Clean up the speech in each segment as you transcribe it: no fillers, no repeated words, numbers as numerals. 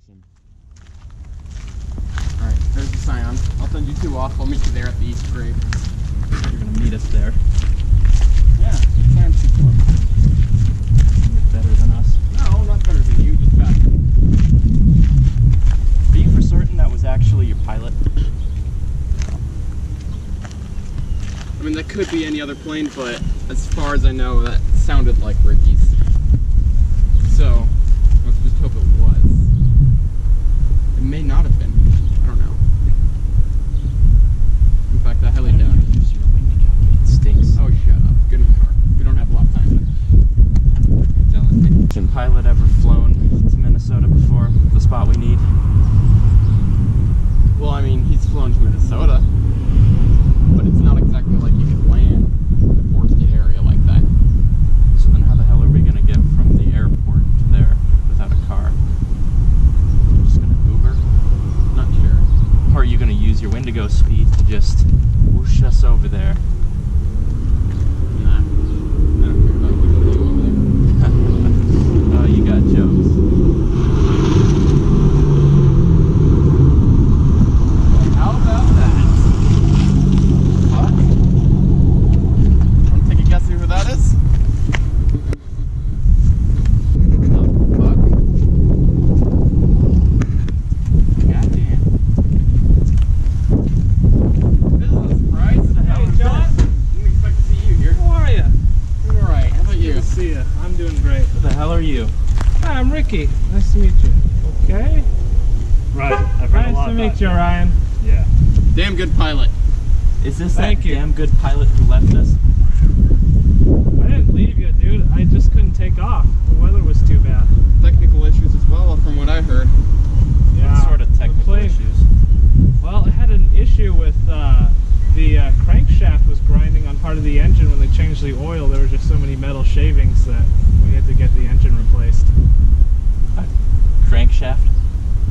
location. Alright, there's the Scion. I'll send you two off. I'll meet you there at the east grave. You're gonna meet us there. Yeah, Scion's too close. You're better than us. No, not better than you, just faster. Are you for certain that was actually your pilot? I mean, that could be any other plane, but as far as I know, that sounded like Ricky's. So, let's just hope it was. It may not have been. I don't know. In fact, I highly doubt it. Use your Wendigo. It stinks. Oh, shut up. Get in the car. We don't have a lot of time. Has a pilot ever flown to Minnesota before? The spot we need? Well, I mean, he's flown to Minnesota, but it's not exactly like you could land in a forested area like that. So then how the hell are we gonna get from the airport to there without a car? We're just gonna Uber? Not sure. Or are you gonna use your Wendigo speed to just whoosh us over there? Nah. I don't care about you over there. Oh, you got jokes. How about that? What? Want to take a guess who that is? Oh, fuck. Goddamn. This is a surprise. Hey, John. Didn't expect to see you here. How are you? Doing alright. How about you? Good to see you. I'm doing great. Who the hell are you? Hi, I'm Ricky. Nice to meet you. Okay. Right, I've heard a Nice lot to about meet you, Ryan. Yeah. Damn good pilot. Is this Thank that you. damn good pilot who left us? I didn't leave you, dude. I just couldn't take off. The weather was too bad. Technical issues as well, from what I heard. Yeah. What sort of the technical plane- issues? Well, it had an issue with the crankshaft was grinding on part of the engine when they changed the oil. There were just so many metal shavings that we had to get the engine replaced. Crankshaft?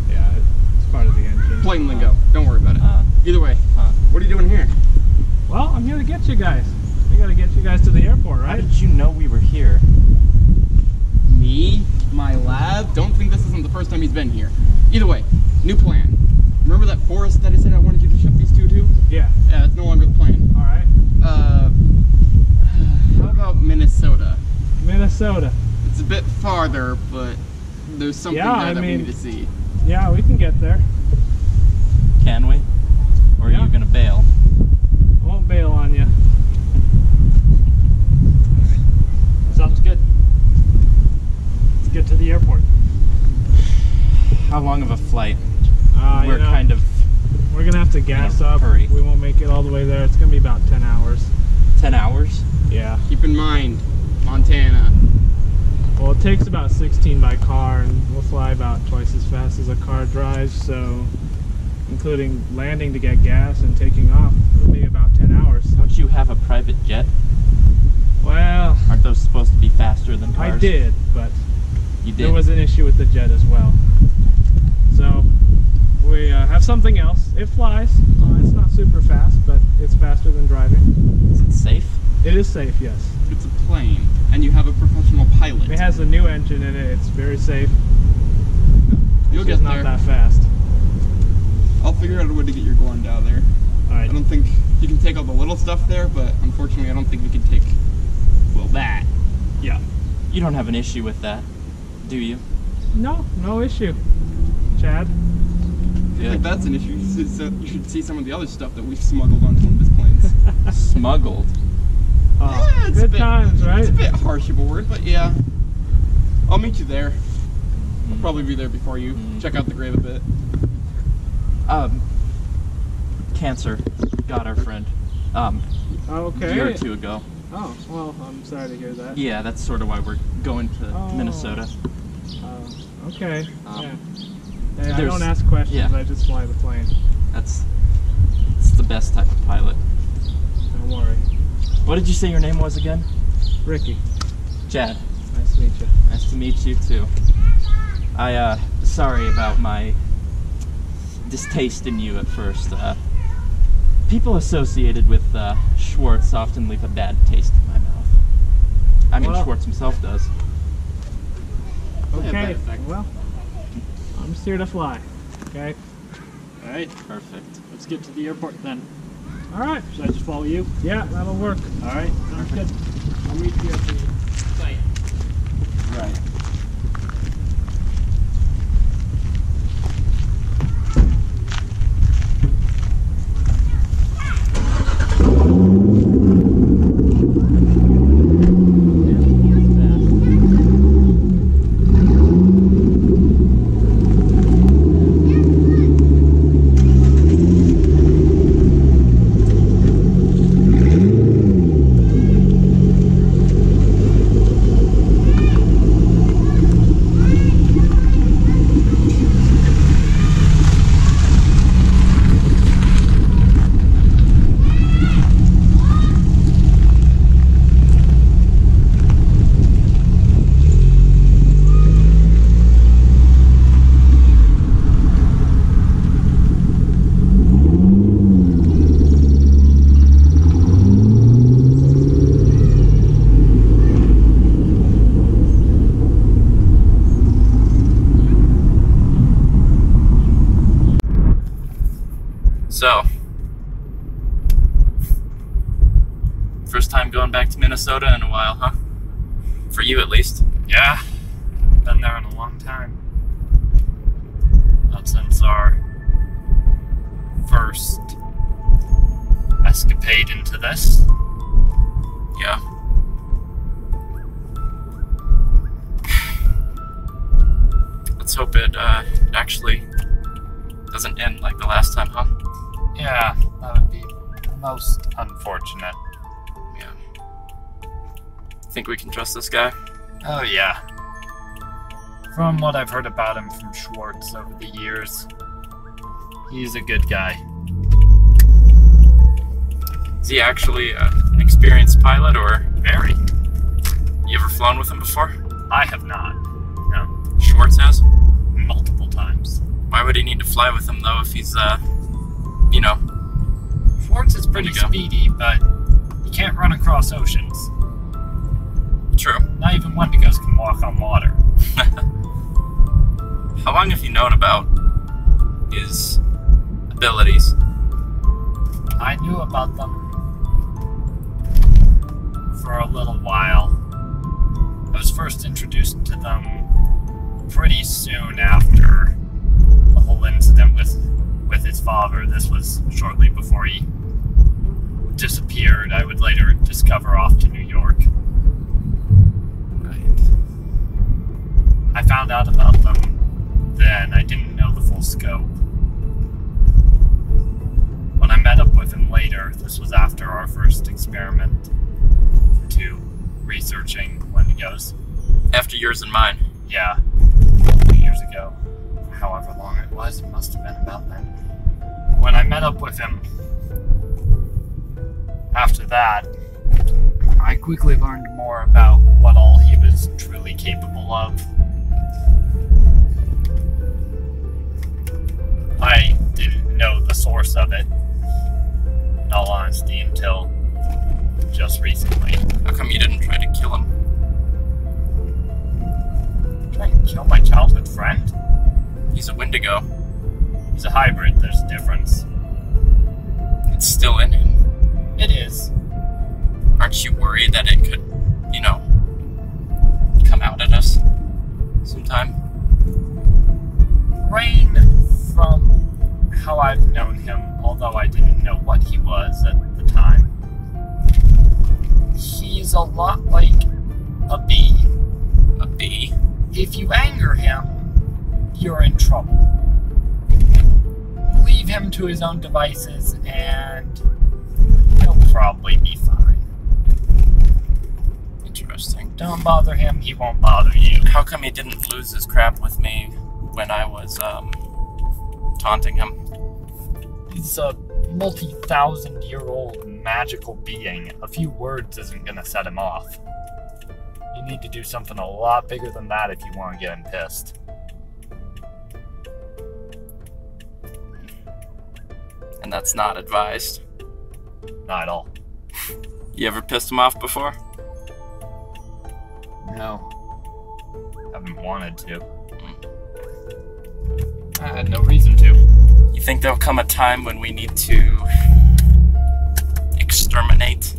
Yeah, it's part of the engine. Plain lingo. Don't worry about it. Either way, Huh. what are you doing here? Well, I'm here to get you guys. We gotta get you guys to the airport, How right? did you know we were here? Me? My lab? Don't think this isn't the first time he's been here. Either way, new plan. Remember that forest that I said I wanted you to ship these two to? Yeah. Yeah, that's no longer the plan. All right. How about Minnesota? Minnesota. It's a bit farther, but there's something Yeah, there I that we mean- need to see. Yeah, we can get there. Can we? Or are Yeah. you gonna bail? I won't bail on you. Sounds good. Let's get to the airport. How long of a flight? We're Kind of We're gonna have to gas a up. hurry. We won't make it all the way there. It's gonna be about 10 hours. 10 hours? Yeah. Keep in mind, Montana. Well, it takes about 16 by car, and we'll fly about twice as fast as a car drives. So, including landing to get gas and taking off, it'll be about 10 hours. Don't you have a private jet? Well, Aren't those supposed to be faster than cars? I did, but You did? there was an issue with the jet as well. So, we have something else. It flies. It's not super fast, but it's faster than driving. Is it safe? It is safe, yes. It's a plane, and you have a professional pilot. It has a new engine in it. It's very safe. You'll It's get just there. not that fast. I'll figure out a way to get your Guan down there. All right. I don't think you can take all the little stuff there, but unfortunately I don't think we can take, well, that. Yeah. You don't have an issue with that, do you? No, no issue. Chad? I think that's an issue. You should see some of the other stuff that we've smuggled onto one of his planes. Smuggled. Oh, Yeah, it's a good bit- times, right? It's a bit harsh of a word, but yeah. I'll meet you there. I'll probably be there before you. Check out the grave a bit. Cancer got our friend. A Okay. year or two ago. Oh, well, I'm sorry to hear that. Yeah, that's sort of why we're going to Oh. Minnesota. Okay. Um, Yeah. Hey, I there's- don't ask questions. yeah. I just fly the plane. It's the best type of pilot. Don't worry. What did you say your name was again? Ricky, Chad. nice to meet you. Nice to meet you too. Sorry about my distaste in you at first. People associated with Schwartz often leave a bad taste in my mouth. I mean, Well- Schwartz himself does. Yeah, Okay. bad effect. Well, I'm just here to fly. Okay? Alright, Perfect. let's get to the airport then. Alright. Should I just follow you? Yeah, that'll work. Alright, sounds good. I'll meet you at the site. Right. So, first time going back to Minnesota in a while, huh? For you at least. Yeah, been there in a long time. Not since our first escapade into this. Yeah. Let's hope it actually doesn't end like the last time, huh? Yeah, that would be most unfortunate. Yeah. Think we can trust this guy? Oh yeah. From what I've heard about him from Schwartz over the years, he's a good guy. Is he actually an experienced pilot, or Very. you ever flown with him before? I have not. No. Schwartz has? Multiple times. Why would he need to fly with him, though, if he's, you know... Schwartz is pretty Wendigo. speedy, but he can't run across oceans. True. Not even Wendigos can walk on water. How long have you known about his abilities? I knew about them for a little while. I was first introduced to them pretty soon after the whole incident with his father. This was shortly before he disappeared. I would later discover off to New York. Right. I found out about them then. I didn't know the full scope. When I met up with him later, this was after our first experiment to researching Wendigos. After yours and mine. Yeah, 2 years ago. However long it was, it must have been about then. When I met up with him, after that, I quickly learned more about what all he was truly capable of. I didn't know the source of it, in all honesty, until just recently. How come you didn't try to kill him? Trying to kill my childhood friend? He's a Wendigo. He's a hybrid, there's a difference. It's still in him. It is. Aren't you worried that it could, you know, come out at us sometime? Rain, from how I've known him, although I didn't know what he was at the time, he's a lot like a bee. A bee? If you anger him, you're in trouble. Leave him to his own devices and he'll probably be fine. Interesting. Don't bother him, he won't bother you. How come he didn't lose his crap with me when I was, taunting him? He's a multi-thousand-year-old magical being. A few words isn't gonna set him off. You need to do something a lot bigger than that if you want to get him pissed. And that's not advised. Not at all. You ever pissed him off before? No. Haven't wanted to. I had no reason to. You think there'll come a time when we need to exterminate?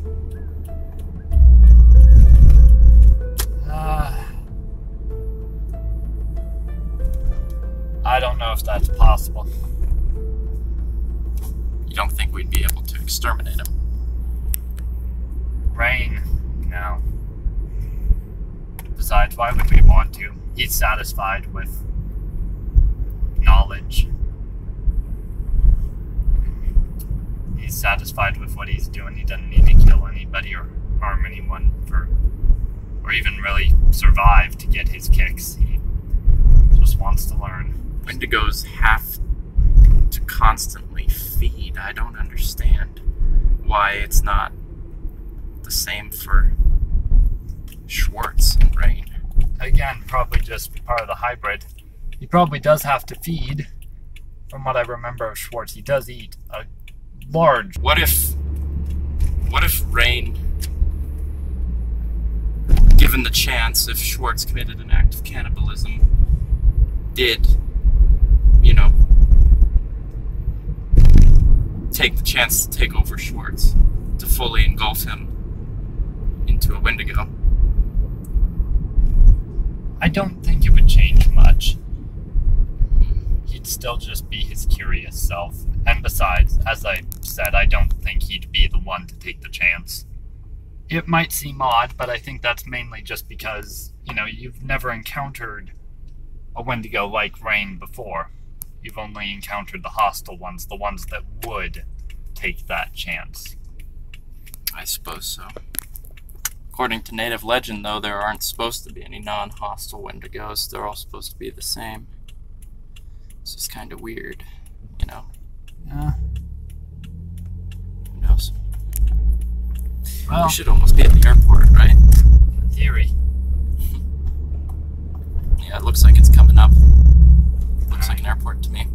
I don't know if that's possible. You don't think we'd be able to exterminate him? Rain? No. Besides, why would we want to? He's satisfied with knowledge. He's satisfied with what he's doing. He doesn't need to kill anybody or harm anyone or even really survive to get his kicks. He just wants to learn. Wendigos have to constantly feed. I don't understand why it's not the same for Schwartz and Rain. Again, probably just part of the hybrid. He probably does have to feed. From what I remember of Schwartz, he does eat a large... What if Rain, given the chance, if Schwartz committed an act of cannibalism, did, you know, take the chance to take over Schwartz, to fully engulf him into a Wendigo? I don't think it would change much. He'd still just be his curious self. And besides, as I said, I don't think he'd be the one to take the chance. It might seem odd, but I think that's mainly just because, you know, you've never encountered a Wendigo like Rain before. You've only encountered the hostile ones, the ones that would take that chance. I suppose so. According to native legend, though, there aren't supposed to be any non-hostile Wendigos. They're all supposed to be the same. This is kind of weird, you know? Yeah. Who knows? Well, We should almost be at the airport, right? in theory. Yeah, it looks like it's coming up. Looks like an airport to me.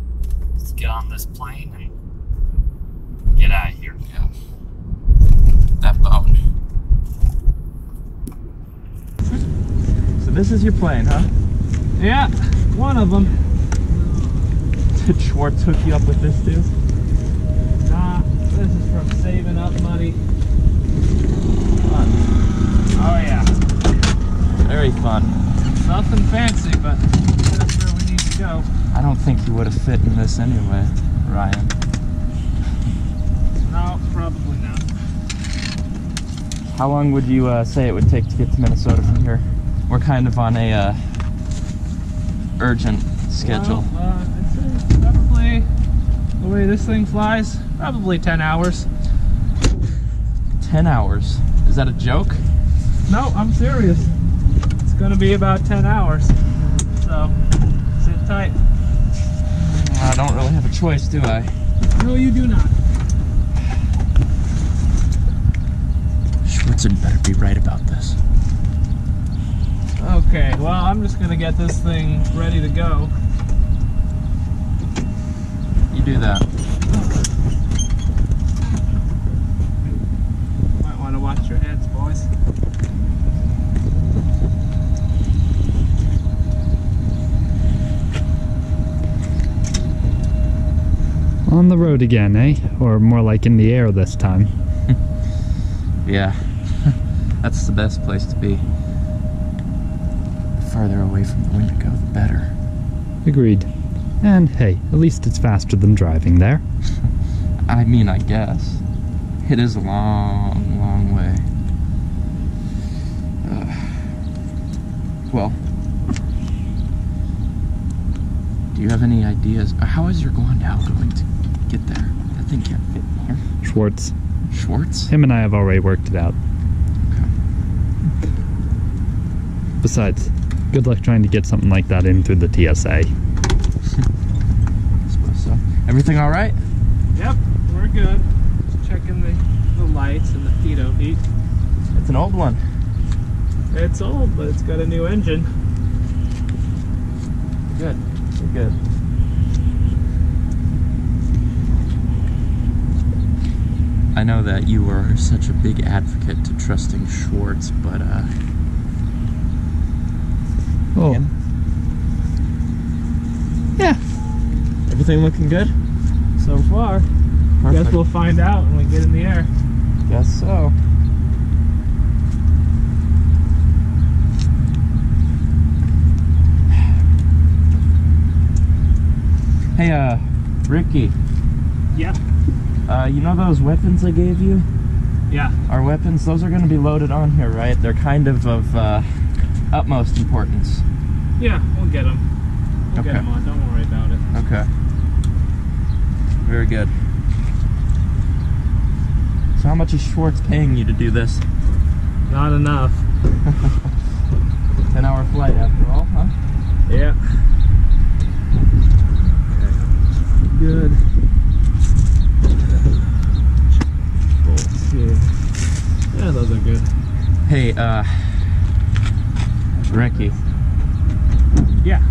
Let's get on this plane and get out of here. Yeah. That bone. So this is your plane, huh? Yeah, one of them. Did Schwartz hook you up with this too? Nah, this is from saving up money. Fun. Oh yeah. Very fun. Nothing fancy, but that's where we need to go. I don't think you would have fit in this anyway, Ryan. No, probably not. How long would you say it would take to get to Minnesota from here? We're kind of on a urgent schedule. Well, I'd say probably, the way this thing flies, probably 10 hours. 10 hours. Is that a joke? No, I'm serious. It's gonna be about 10 hours. So, sit tight. I don't really have a choice, do I? No, you do not. Schwartz better be right about this. Okay, well, I'm just gonna get this thing ready to go. You do that. Might want to watch your heads, boys. On the road again, eh? Or more like in the air this time. Yeah. That's the best place to be. The farther away from the Wendigo, the better. Agreed. And hey, at least it's faster than driving there. I mean, I guess. It is a long, long way. Well, do you have any ideas? How is your Guandao going to get there? That thing can't fit in here. Schwartz. Schwartz? Him and I have already worked it out. Okay. Besides, good luck trying to get something like that in through the TSA. I suppose so. Everything all right? Yep, we're good. Just checking the lights and the pitot heat. It's an old one. It's old, but it's got a new engine. Good. Good. I know that you were such a big advocate to trusting Schwartz, but Oh. Ian? Yeah. Everything looking good? So far. Perfect. Guess we'll find out when we get in the air. Guess so. Hey, Ricky. Yeah. You know those weapons I gave you? Yeah. Our weapons, those are going to be loaded on here, right? They're kind of utmost importance. Yeah, we'll get them. We'll Okay. get them on. Don't worry about it. Okay. Very good. So how much is Schwartz paying you to do this? Not enough. 10-hour flight after all, huh? Yeah. Good. Yeah, those are good. Hey, Ricky. Yeah.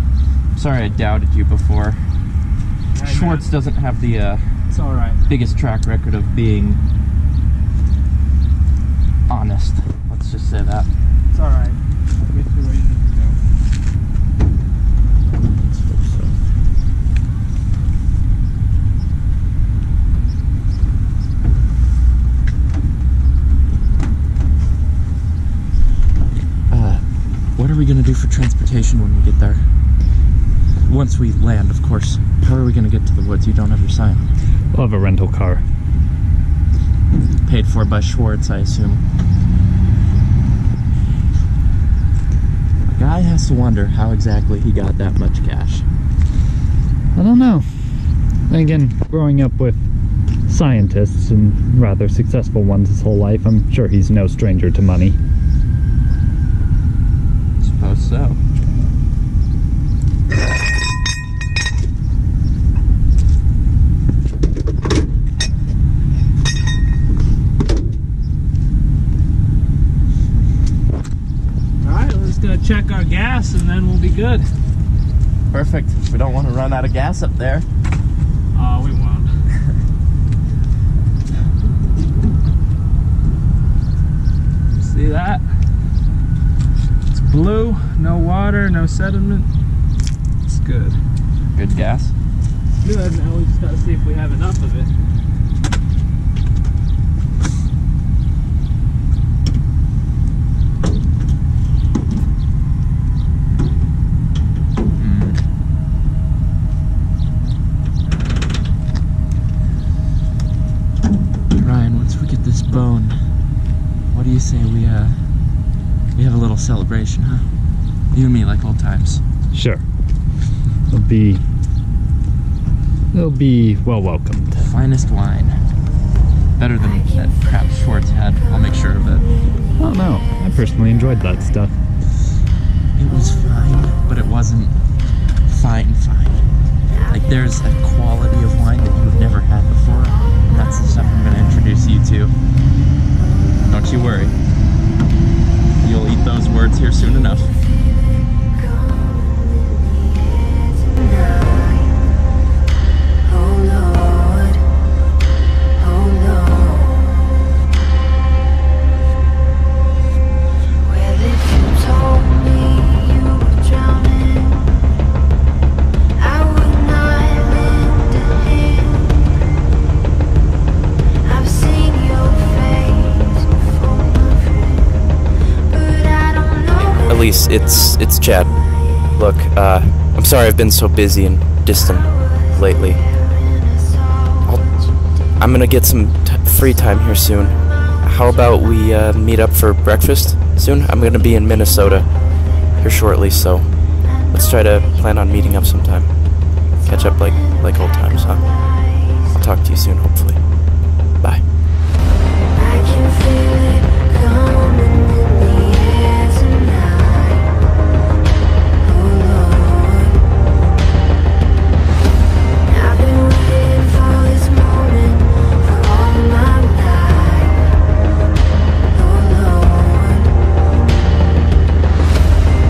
Sorry I doubted you before. Hey, Schwartz man. doesn't have the It's alright. biggest track record of being honest. Let's just say that. It's alright. I'll get you where you need to go. What are we gonna do for transportation when we get there? Once we land, of course. How are we gonna get to the woods? You don't have your sign. We'll have a rental car. Paid for by Schwartz, I assume. A guy has to wonder how exactly he got that much cash. I don't know. Again, growing up with scientists and rather successful ones his whole life, I'm sure he's no stranger to money. Suppose so. Alright, we're just gonna check our gas and then we'll be good. Perfect. We don't want to run out of gas up there. Oh, we won't. See that? It's blue, no water, no sediment. It's good. Good gas. Good, now we just gotta see if we have enough of it. Ryan, once we get this bone, what do you say we have a little celebration, huh? You and me, like old times. Sure. They'll be well welcomed. Finest wine. Better than that crap Schwartz had. I'll make sure of it. Oh no, I personally enjoyed that stuff. It was fine, but it wasn't fine. Like there's a quality of wine that you've never had before, and that's the stuff I'm going to introduce you to. Don't you worry. You'll eat those words here soon enough. Elise, it's Chad. Look, I'm sorry I've been so busy and distant lately. I'm gonna get some free time here soon. How about we meet up for breakfast soon? I'm gonna be in Minnesota here shortly, so let's try to plan on meeting up sometime. Catch up like old times, huh? I'll talk to you soon, hopefully. Bye. I can feel it coming in the air tonight. Oh Lord, I've been waiting for this moment for all my life. Oh Lord,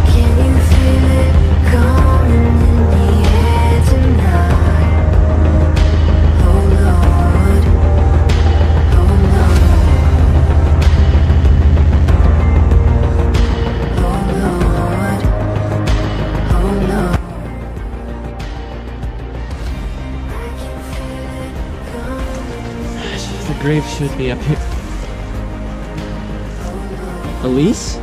can you feel it coming in the air tonight? Oh Lord. grave should be up here. Elise?